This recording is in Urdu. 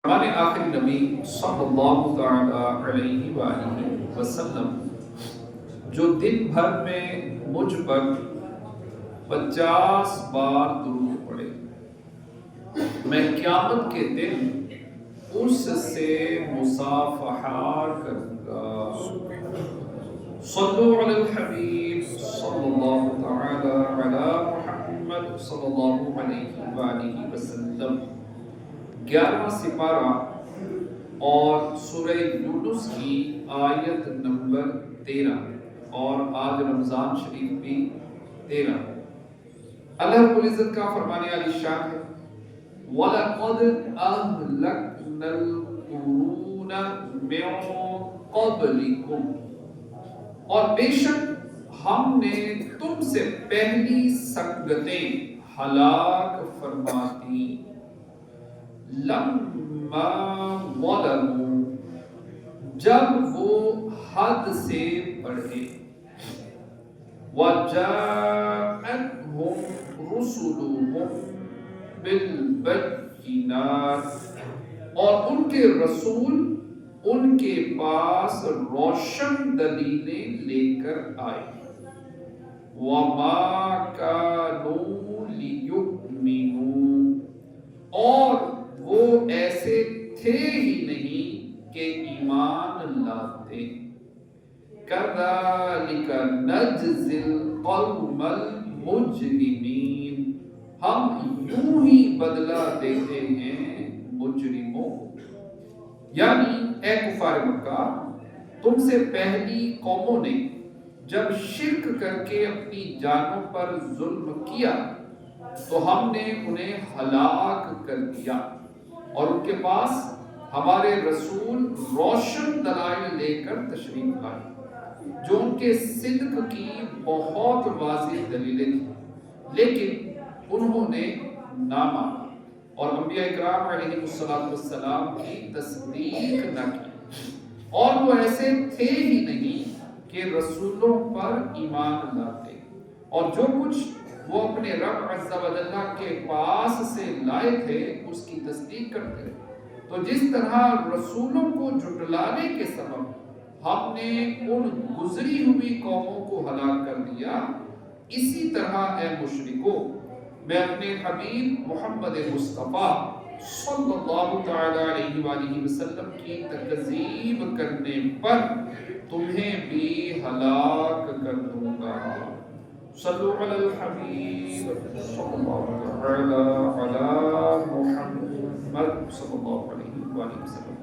ہمارے آخری نبی صلی اللہ تعالی علیہ وآلہ وسلم جو دن بھر میں مجھ پر 50 بار درود پڑھے، میں قیامت کے دن اس سے مصافحہ کروں گا۔ صلو علی الحبیب صلی اللہ تعالی علی محمد صلی اللہ علیہ وآلہ وسلم۔ 11واں سپارہ اور سورہ یونس کی آیت نمبر 13، اور آج رمضان شریف بھی 13۔ اللہ رب العزت کا فرمانے والی شان ہے وَلَقَدْ أَهْلَكْنَا الْقُرُونَ مِن قَبْلِكُمْ، اور بے شک ہم نے تم سے پہلی سنگتیں ہلاک فرما دیں۔ لما ظلموا، جب وہ حد سے بڑھے، وجاءتهم رسلهم بالبينات، اور ان کے رسول ان کے پاس روشن دلیلیں لے کر آئے۔ وما كانوا ليؤمنوا، اور وہ ایسے تھے ہی نہیں کہ ایمان لاتے۔ كَذَلِكَ نَجْزِي الْقَوْمَ الْمُجْرِمِينَ، ہم یوں ہی بدلہ دیتے ہیں مجرموں کو۔ یعنی اے کفار مکہ، تم سے پہلی قوموں نے جب شرک کر کے اپنی جانوں پر ظلم کیا تو ہم نے انہیں ہلاک کر دیا، اور ان کے پاس ہمارے رسول روشن دلائل لے کر تشریف لائے جو ان کے صدق کی بہت واضح دلیلیں تھیں، لیکن انہوں نے نہ مانا اور انبیاء اکرام علیہ السلام کی تصدیق نہ کی، اور وہ ایسے تھے ہی نہیں کہ رسولوں پر ایمان لاتے، اور جو کچھ وہ اپنے رب عز و جل کے پاس سے لائے تھے اس کی تصدیق کرتے رہے۔ تو جس طرح رسولوں کو جھٹلانے کے سبب ہم نے ان گزری ہوئی قوموں کو ہلاک کر دیا، اسی طرح اے مشرکو، میں اپنے حبیب محمد مصطفیٰ صلی اللہ تعالی علیہ وآلہ وسلم کی تکذیب کرنے پر تمہیں بھی ہلاک کر دوں گا۔ صلو علی الحبیب صلی اللہ تعالی علی محمد صلی اللہ علیہ وآلہ وسلم۔